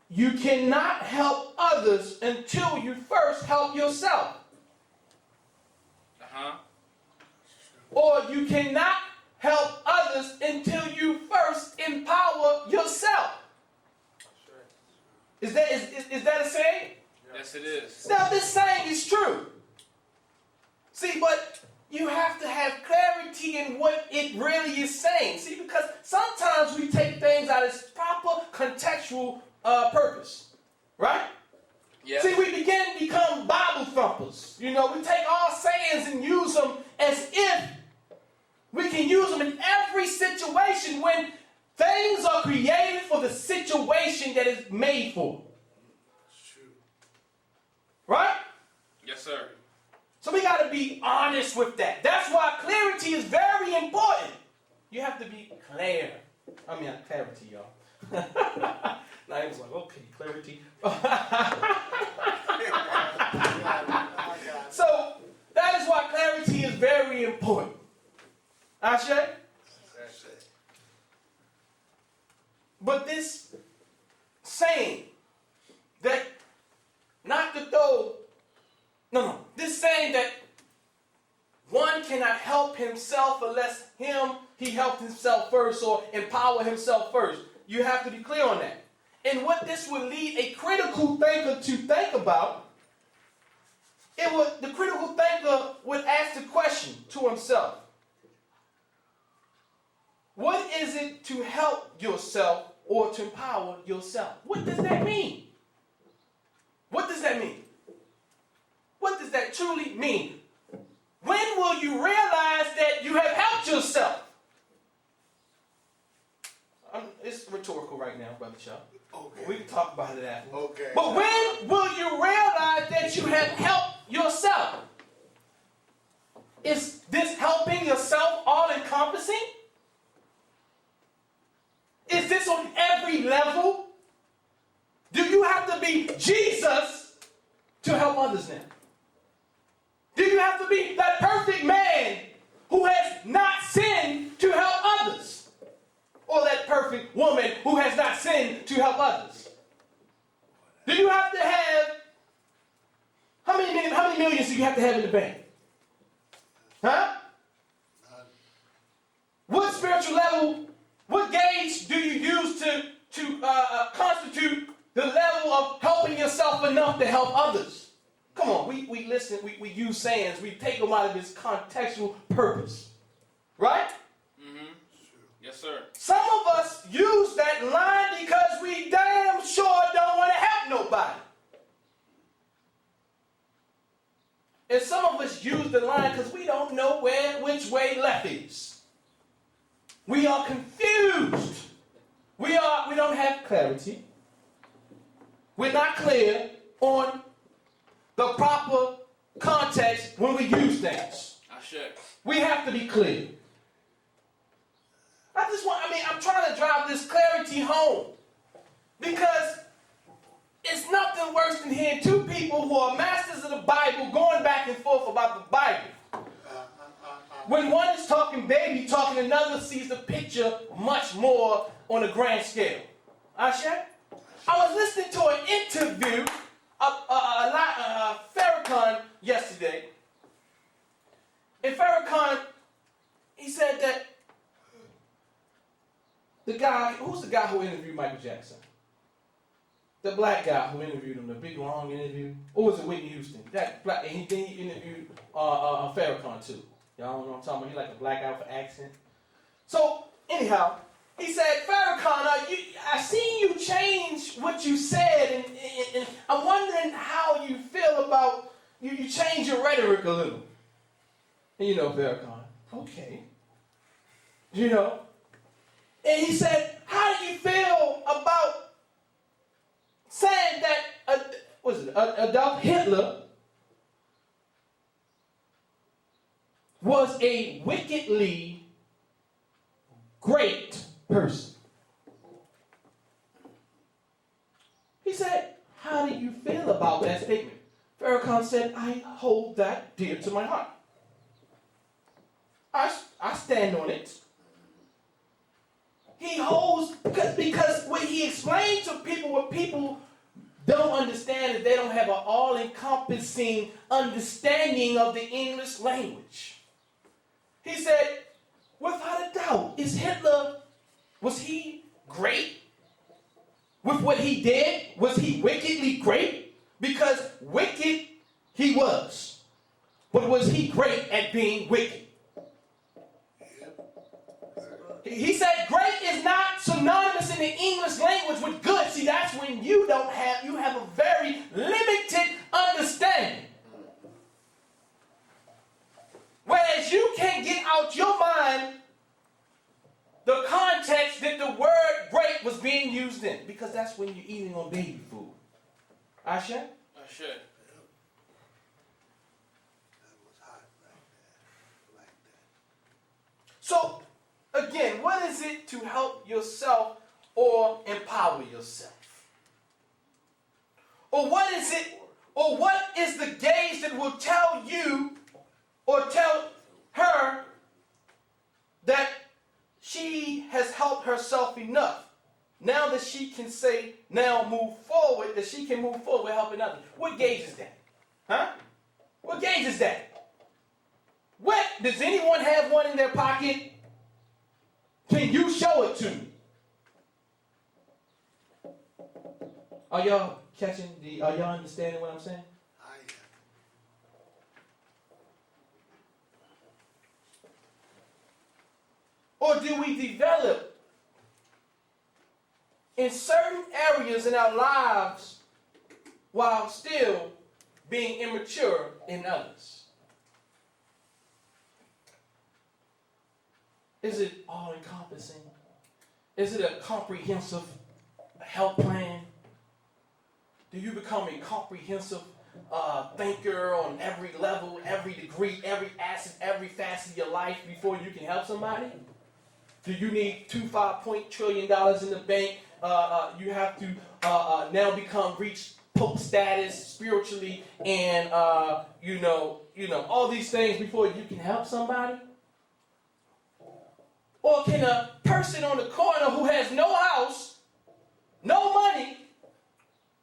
you cannot help others until you first help yourself. Or you cannot help others until you first empower yourself. Is that a saying? Yes, it is. Now, this saying is true. See, but you have to have clarity in what it really is saying. See, because sometimes we take things out of its proper contextual purpose. Right? Yes. See, we begin to become Bible thumpers. You know, we take all sayings and use them as if we can use them in every situation when things are created for the situation that it's made for. That's true. Right? Yes, sir. So we got to be honest with that. That's why clarity is very important. You have to be clear. I mean, clarity, y'all. Now he was like, okay, clarity. So that is why clarity is very important. Ashe? But this saying that not to throw, this saying that one cannot help himself unless he helped himself first or empower himself first. You have to be clear on that. And what this would lead a critical thinker to think about, the critical thinker would ask the question to himself. What is it to help yourself or to empower yourself? What does that mean? What does that mean? What does that truly mean? When will you realize that you have helped yourself? It's rhetorical right now, Brother Shaw. Okay. We can talk about it after. Okay. But when will you realize that you have helped yourself? Is this helping yourself all-encompassing? Is this on every level? Do you have to be Jesus to help others now? Do you have to be that perfect man who has not sinned to help others? Or that perfect woman who has not sinned to help others? Do you have to have, how many millions do you have to have in the bank? Huh? What spiritual level, what gauge do you use to constitute the level of helping yourself enough to help others? Come on, we listen, we use sayings, we take them out of its contextual purpose. Right? Mm-hmm. Yes, sir. Some of us use that line because we damn sure don't want to help nobody. And some of us use the line because we don't know which way left is. We are confused. We don't have clarity. We're not clear on the proper context when we use things. We have to be clear. I'm trying to drive this clarity home. Because it's nothing worse than hearing two people who are masters of the Bible going back and forth about the Bible. When one is talking baby talking, another sees the picture much more on a grand scale. Ashe? I was listening to an interview of Farrakhan yesterday. And Farrakhan, he said that who's the guy who interviewed Michael Jackson? The black guy who interviewed him, the big long interview. Or was it Whitney Houston? That black, and then he interviewed Farrakhan too. Y'all know what I'm talking about? He like a black guy with accent. So anyhow, he said, Farrakhan, I seen you change what you said, and I'm wondering how you feel about you change your rhetoric a little. And you know, Farrakhan, okay. You know. And he said, how do you feel about saying that, Adolf Hitler was a wickedly great person? He said, how do you feel about that statement? Farrakhan said, I hold that dear to my heart. I stand on it. He holds, because what he explained to people, what people an all-encompassing understanding of the English language. He said, without a doubt, was he great with what he did? Was he wickedly great? Because wicked he was. But was he great at being wicked? He said great is not synonymous in the English language with good. See, that's when you have a very limited understanding. Whereas you can't get out your mind the context that the word great was being used in. Because that's when you're eating on baby food. Asha? Asha. So, again, what is it to help yourself or empower yourself? Or what is it, or what is the gauge that will tell you or tell her that she has helped herself enough? Now that she can say, now move forward, that she can move forward helping others. What gauge is that? Huh? What gauge is that? What? Does anyone have one in their pocket? Can you show it to me? Are y'all are y'all understanding what I'm saying? I am. Or do we develop in certain areas in our lives while still being immature in others? Is it all-encompassing? Is it a comprehensive health plan? Do you become a comprehensive thinker on every level, every degree, every facet of your life before you can help somebody? Do you need $2.5 trillion in the bank? You have to now reach Pope status spiritually, and all these things before you can help somebody? Or can a person on the corner who has no house, no money,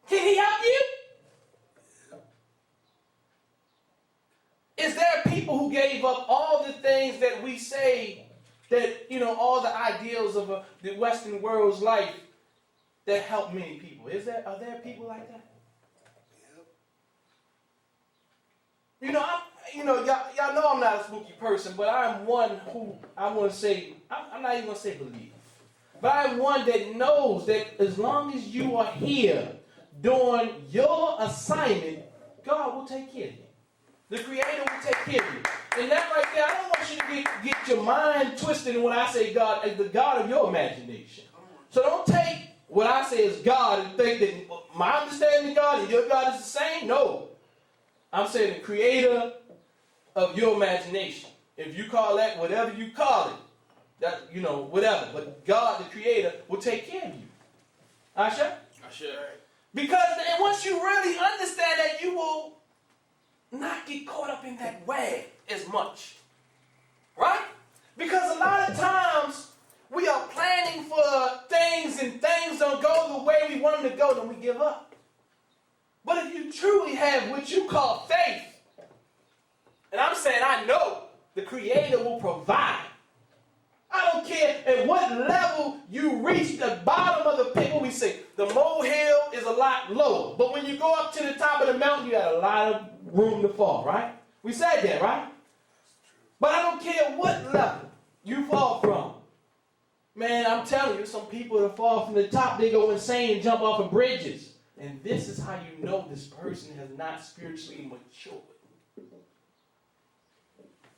can he help you? Is there people who gave up all the things that we say that, all the ideals of the Western world's life that help many people? Are there people like that? Y'all know I'm not a spooky person, but I'm one who I'm not even going to say believe. But I'm one that knows that as long as you are here doing your assignment, God will take care of you. The Creator will take care of you. And that right there, I don't want you to get your mind twisted when I say God as the God of your imagination. So don't take what I say is God and think that my understanding of God and your God is the same. No. I'm saying the Creator of your imagination. If you call that whatever you call it, that whatever. But God, the Creator, will take care of you. Asha? Asha. Because once you really understand that, you will not get caught up in that web as much. Right? Because a lot of times we are planning for things and things don't go the way we want them to go, then we give up. But if you truly have what you call faith, and I'm saying I know the Creator will provide. I don't care at what level you reach the bottom of the pit. What we say, the molehill is a lot lower. But when you go up to the top of the mountain, you got a lot of room to fall, right? We said that, right? But I don't care what level you fall from. Man, I'm telling you, some people that fall from the top, they go insane and jump off of bridges. And this is how you know this person has not spiritually matured.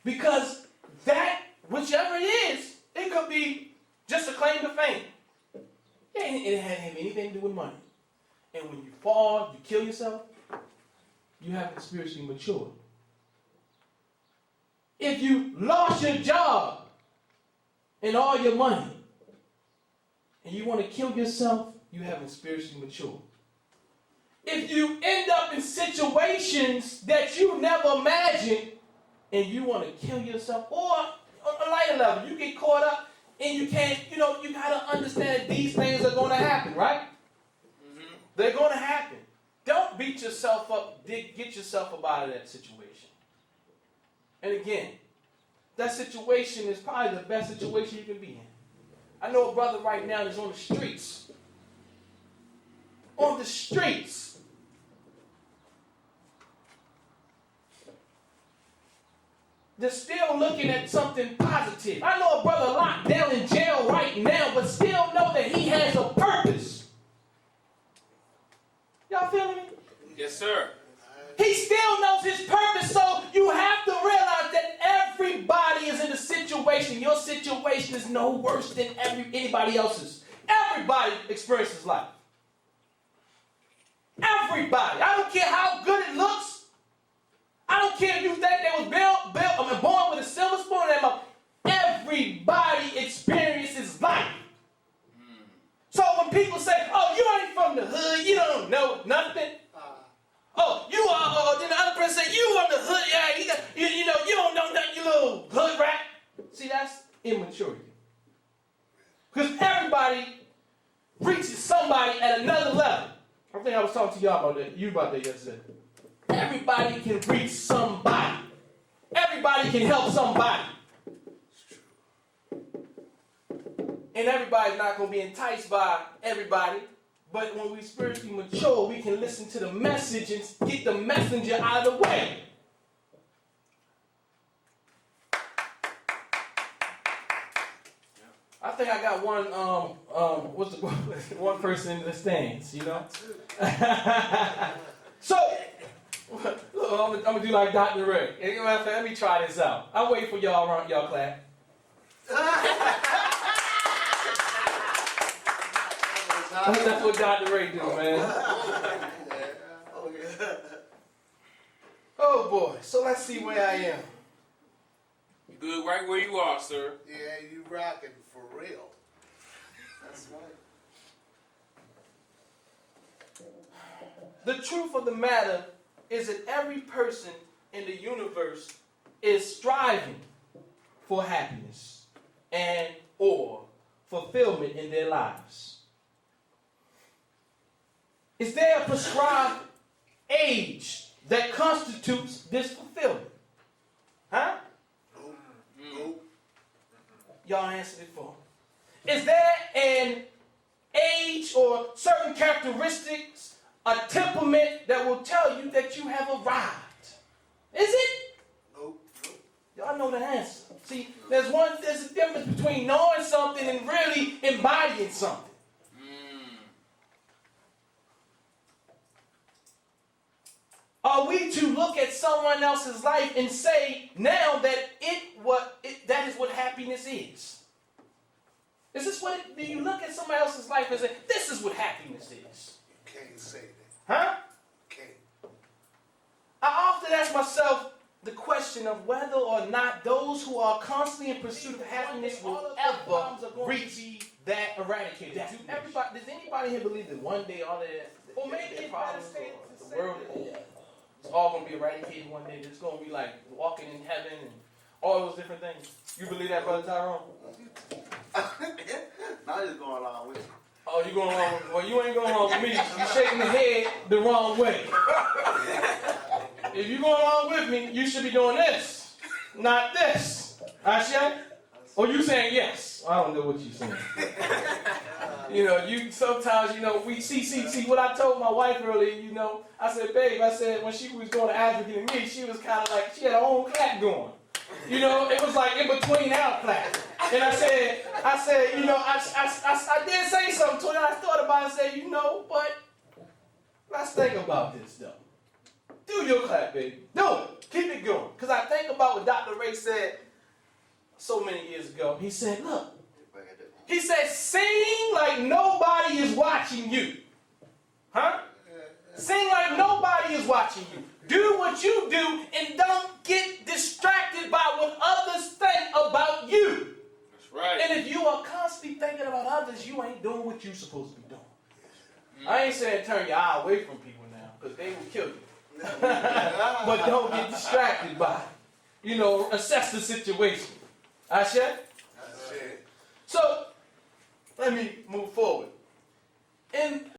Because that, whichever it is, it could be just a claim to fame. It didn't have anything to do with money. And when you fall, you kill yourself, you haven't spiritually matured. If you lost your job and all your money, and you want to kill yourself, you haven't spiritually matured. If you end up in situations that you never imagined, and you want to kill yourself, or on a lighter level, you get caught up and you can't, you got to understand these things are going to happen, right? Mm-hmm. They're going to happen. Don't don't beat yourself up. Get yourself up out of that situation. And again, that situation is probably the best situation you can be in. I know a brother right now that's on the streets. On the streets. They're still looking at something positive. I know a brother locked down in jail right now, but still know that he has a purpose. Y'all feeling me? Yes, sir. He still knows his purpose, so you have to realize that everybody is in a situation. Your situation is no worse than anybody else's. Everybody experiences life. Everybody. I don't care how good it looks. I don't care if you think they was born with a silver spoon in their mouth. Everybody experiences life. So when people say, "Oh, you ain't from the hood, you don't know nothing." Oh, you are, then the other person say, "You on the hood, yeah, you don't know nothing, you little hood rat." See, that's immaturity. Because everybody reaches somebody at another level. I think I was talking to y'all about that yesterday. Everybody can reach somebody. Everybody can help somebody. And everybody's not going to be enticed by everybody. But when we spiritually mature, we can listen to the message and get the messenger out of the way. I think I got one person in the stands, you know? So, look, I'm going to do like Dr. Ray. Let me try this out. I'm waiting for y'all clap. That's what Dr. Ray do, man. Oh boy, so let's see where I am. You good right where you are, sir. Yeah, you rocking for real. That's right. The truth of the matter is that every person in the universe is striving for happiness and or fulfillment in their lives. Is there a prescribed age that constitutes this fulfillment? Huh? Nope. Y'all answered it for me. Is there an age or certain characteristics, a temperament that will tell you that you have arrived? Is it? Nope. Y'all know the answer. See, there's a difference between knowing something and really embodying something. Are we to look at someone else's life and say now that that is what happiness is? Is this do you look at somebody else's life and say, this is what happiness is? You can't say that. Huh? Can't. I often ask myself the question of whether or not those who are constantly in pursuit of happiness will ever reach that eradicated. Does anybody here believe that one day all of that, or maybe their problems, or the world, it's all going to be eradicated one day? It's going to be like walking in heaven and all those different things. You believe that, Brother Tyrone? Now you're going along with you. Oh, you going along with me? Well, you ain't going along with me. You're shaking the head the wrong way. If you're going along with me, you should be doing this, not this. Asha? Or you saying yes? I don't know what you're saying. You sometimes, we see what I told my wife earlier, I said, babe, when she was going to Africa and me, she was kind of like, she had her own clap going. It was like in between our clap. And I said, I did say something to her, and I thought about it and said, but let's think about this, though. Do your clap, baby. Do it. Keep it going. Because I think about what Dr. Ray said so many years ago. He said, look. He said, sing like nobody is watching you. Huh? Sing like nobody is watching you. Do what you do and don't get distracted by what others think about you. That's right. And if you are constantly thinking about others, you ain't doing what you're supposed to be doing. I ain't saying turn your eye away from people now, because they will kill you. But don't get distracted by it. Assess the situation. Asha? So, let me move forward. In